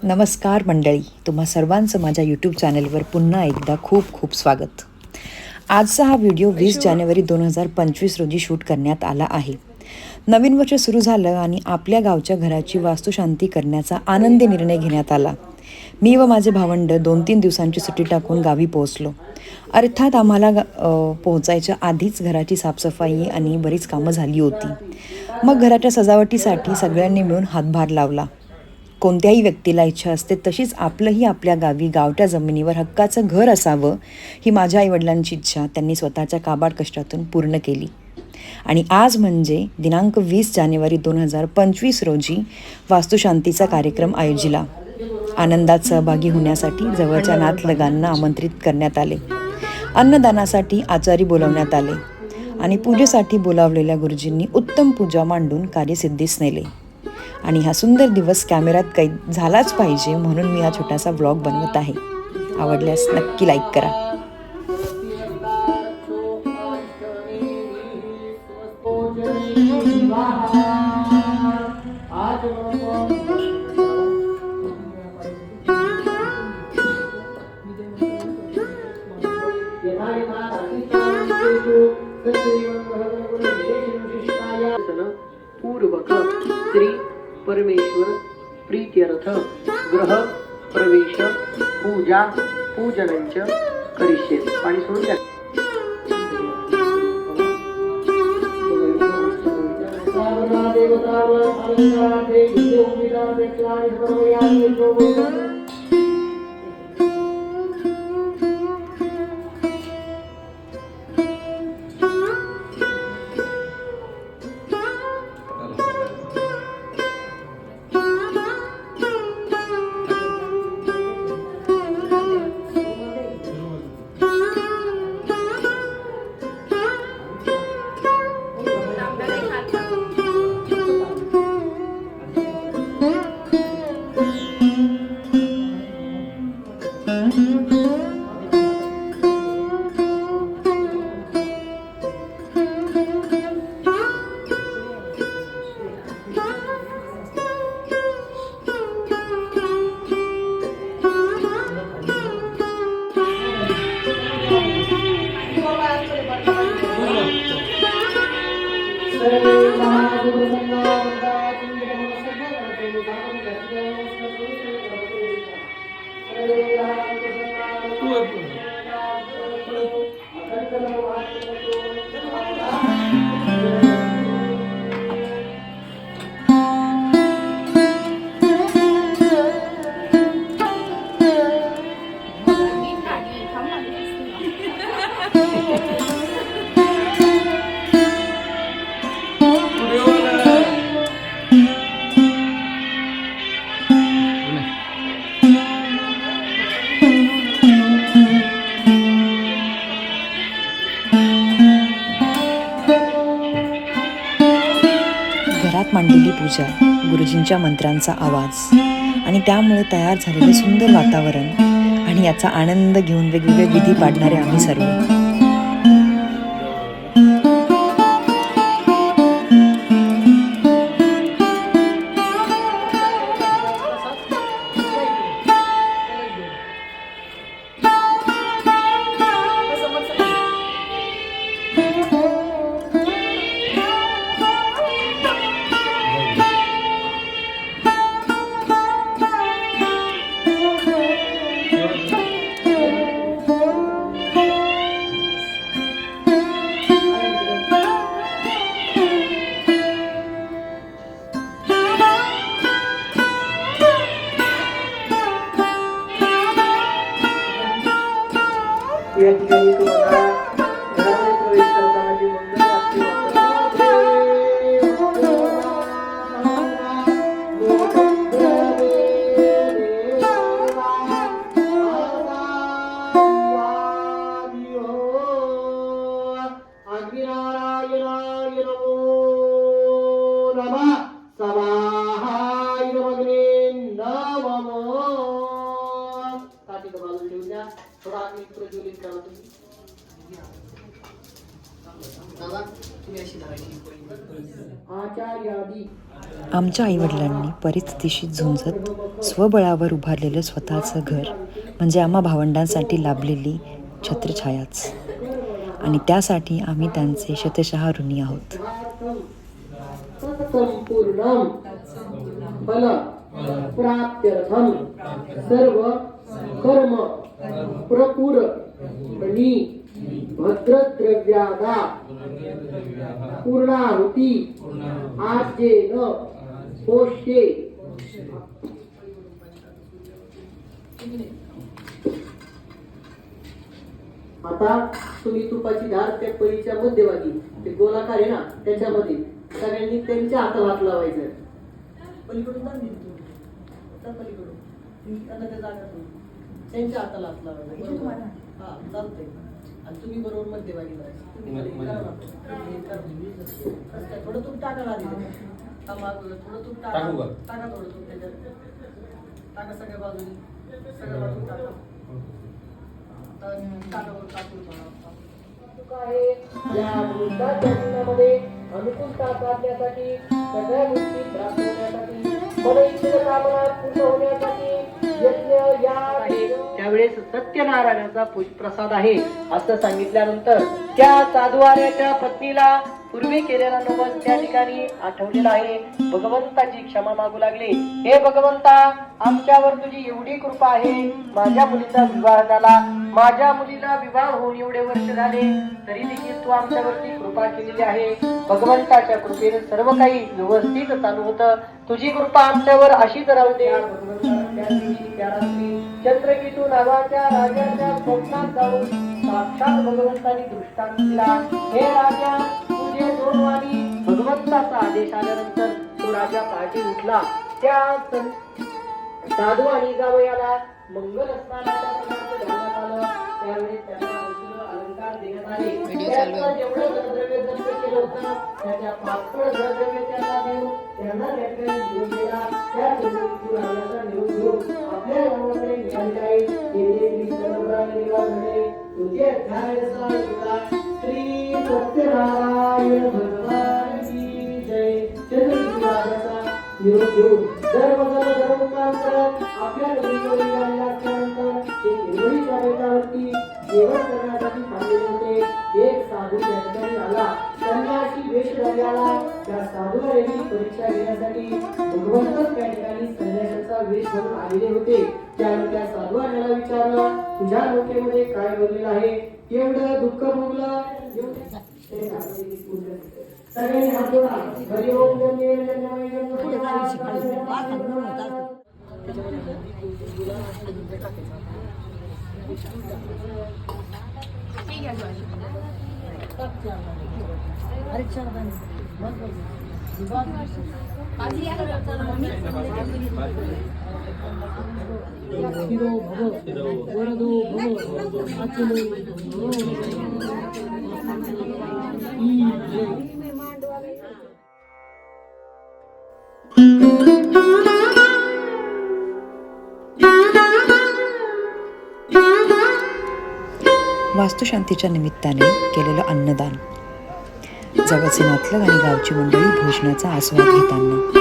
नमस्कार मंडळी, तुम्हा सर्वांचं माझ्या यूट्यूब चॅनलवर पुन्हा एकदा खूप खूप स्वागत. आजचा हा व्हिडिओ 20 जानेवारी 2025 रोजी शूट करण्यात आला आहे. नवीन वर्ष सुरू झालं आणि आपल्या गावच्या घराची वास्तुशांती करण्याचा आनंदी निर्णय घेण्यात आला. मी व माझे भावंड 2-3 दिवसांची सुट्टी टाकून गावी पोहोचलो. अर्थात आम्हाला पोहोचायच्या आधीच घराची साफसफाई आणि बरीच कामं झाली होती. मग घराच्या सजावटीसाठी सगळ्यांनी मिळून हातभार लावला. कोणत्याही व्यक्तीला इच्छा असते तशीच आपलंही आपल्या गावी गावच्या जमिनीवर हक्काचं घर असावं ही माझ्या आईवडिलांची इच्छा त्यांनी स्वतःच्या काबाड कष्टातून पूर्ण केली. आणि आज म्हणजे दिनांक 20 जानेवारी 2025 रोजी वास्तुशांतीचा कार्यक्रम आयोजिला. आनंदात सहभागी होण्यासाठी जवळच्या नातलगांना आमंत्रित करण्यात आले. अन्नदानासाठी आचारी बोलावण्यात आले आणि पूजेसाठी बोलावलेल्या गुरुजींनी उत्तम पूजा मांडून कार्यसिद्धीस नेले. आणि हा सुंदर दिवस कॅमेऱ्यात कैद झालाच पाहिजे म्हणून मी हा छोटासा व्लॉग बनवत आहे. आवडल्यास नक्की लाईक करा. पूर्वक श्री परमेश्वर प्रीत्यर्थ ग्रह प्रवेश पूजा पूजनंच करिष्ये. पाणी सोडून द्या. घरात मांडलेली पूजा, गुरुजींच्या मंत्रांचा आवाज आणि त्यामुळे तयार झालेले सुंदर वातावरण आणि याचा आनंद घेऊन वेगवेगळे विधी पाडणारे आम्ही सर्व. या ठिकाणी तुम्हाला घरामध्ये प्रवेश करताना जी मंगल थोडा प्रज्वलित करा तुम्ही. दादा तुम्ही अशी धरायची आचार्यादी आमच्या आईवडिलांनी परिस्थितीशी झुंजत स्वबळावर उभारलेलं स्वतःचं घर म्हणजे आम्हा भावंडांसाठी लाभलेली छत्रछायाच, आणि त्यासाठी आम्ही त्यांचे शतशः ऋणी आहोत. संपूर्णम फल प्राप्त्यर्थम सर्व कर्म प्रपूर्णी भद्रद्रव्यादा पूर्णाहुती आद्येन पोष्ये आता तुम्ही तुपाची धार त्या पळीच्या मध्यभागी ते गोलाकार आहे ना त्याच्यामध्ये सगळ्यांनी त्यांच्या हाताला हात लावायचं. पलीकडून दान दिली तुम्ही त्या पलीकडून तुम्ही त्यांना त्या जागा त्यांच्या हाताला हात लावायचा. हा चालतंय. आणि तुम्ही बरोबर मध्यभागी जायचं. तुम्ही करा ना. थोडं तूप टाका ना तिथे. थोडं तूप टाका. टाका थोडं तूप त्याच्यात. टाका सगळ्या बाजूनी. सगळ्या बाजून टाका. अनुकूलता साधण्यासाठी सगळ्या गोष्टी प्राप्त होण्यासाठी मन इच्छित कामना पूर्ण होण्यासाठी यज्ञ याग त्यावेळेस सत्यनारायणाचा प्रसाद आहे असं सांगितल्यानंतर त्या साधुवाऱ्याच्या पत्नीला पूर्वी केलेला नमन त्या ठिकाणी आठवलेला आहे. भगवंताची क्षमा मागू लागले. हे भगवंता, आमच्यावर तुझी एवढी कृपा आहे. माझ्या मुलीचा विवाह झाला. माझ्या मुलीला विवाह होऊन एवढे वर्ष झाले तरी देखील तू आमच्यावरती कृपा केलेली आहे. भगवंताच्या कृपेने सर्व काही व्यवस्थित चालू होतं. तुझी कृपा आमच्यावर अशीच राहू दे. त्या दिवशी त्या रात्री चंद्रकेतू नावाच्या राजाच्या स्वप्नात जाऊन साक्षात भगवंतानी दृष्टांत दिला. हे राजा, तुझे दोन वाणी भगवंताचा आदेश आल्यानंतर तो राजा पहाटे उठला. त्या साधू आणि जावयाला मंगल स्नानाचा पदार्थ घालण्यात आलं. त्यावेळी त्यांना वस्त्र अलंकार देण्यात आले. त्यांना जेवढं धनद्रव्य जप्त केलं होतं त्याच्या पाचपळ धनद्रव्य त्यांना देऊन त्यांना त्याकडे घेऊन गेला. त्या चंद्रकेतू राजाचा निरोप घेऊन आपल्या गावाकडे निघाले आहे. येथे श्री सर्वराय निवासने तुझे ध्यानाचा तुला श्री सत्यनारायण भगवान की जय. चंद्रकेतू राजाचा निरोप घेऊन धर्मकाम करत आपल्या नदीवर निघालेला असल्यानंतर ते हिरवळीच्या बेटावरती जेवण करण्यासाठी थांबलेले होते. एक साधू त्या ठिकाणी आला. संन्यासी वेश धरलेला. त्या साधूला याची परीक्षा घेण्यासाठी भगवंतच त्या ठिकाणी संन्यासाचा वेश धरून आलेले होते. त्याने त्या साधूला विचारलं, तुझ्या डोक्यामध्ये काय भरलेलं आहे? एवढं दुःख भोगलं. सगळ्यांनी हात जोडा. हरी ओम जय जय वास्तुशांतीच्या निमित्ताने केलेलं अन्नदान. जवळचे नातलग आणि गावची मंडळी भोजनाचा आस्वाद घेताना.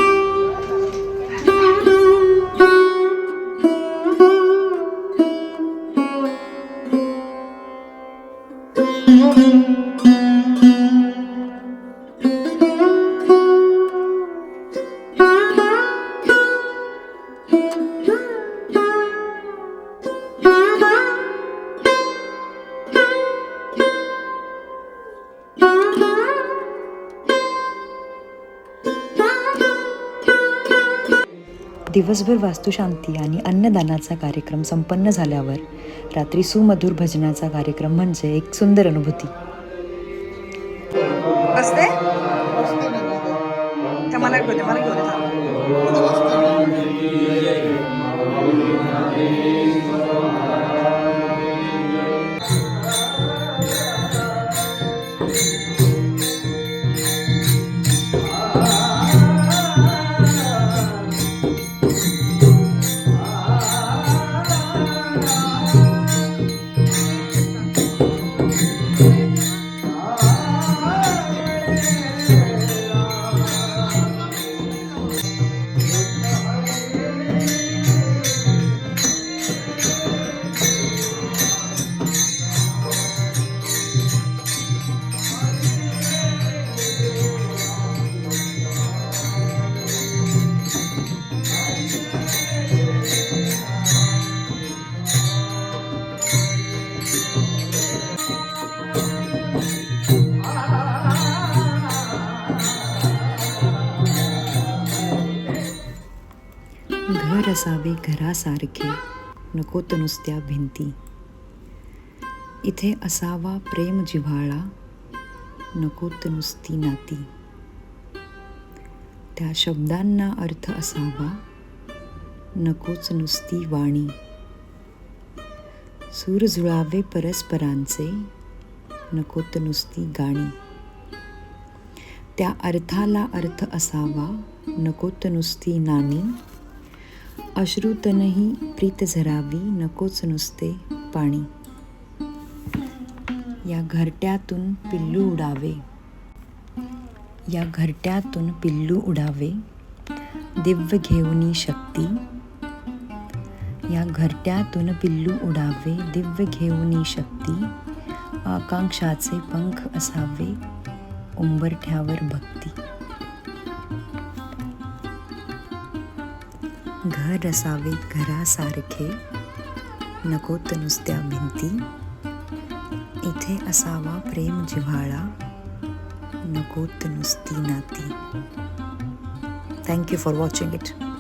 दिवसभर वास्तुशांती आणि अन्नदानाचा कार्यक्रम संपन्न झाल्यावर रात्री सुमधुर भजनाचा कार्यक्रम म्हणजे एक सुंदर अनुभूती. बसते त्या मला घेऊन असावे घरासारखे नकोत नुसत्या भिंती. इथे असावा प्रेम जिव्हाळा नकोत नुसती नाती. त्या शब्दांना अर्थ असावा नकोच नुसती वाणी. सूर जुळावे परस्परांचे नकोत नुसती गाणी. त्या अर्थाला अर्थ असावा नकोत नुसती नाणी. अश्रुतनही प्रीत झरावी नकोच नुसते पाणी. या घरट्यातून पिल्लू उडावे, या घरट्यातून पिल्लू उडावे दिव्य घेऊनी शक्ती. या घरट्यातून पिल्लू उडावे दिव्य घेऊनी शक्ती. आकांक्षाचे पंख असावे उंबरठ्यावर भक्ती. घर असावे घरासारखे नकोत नुसत्या भिंती. इथे असावा प्रेम जिव्हाळा नकोत नुसती नाती. Thank you for watching it.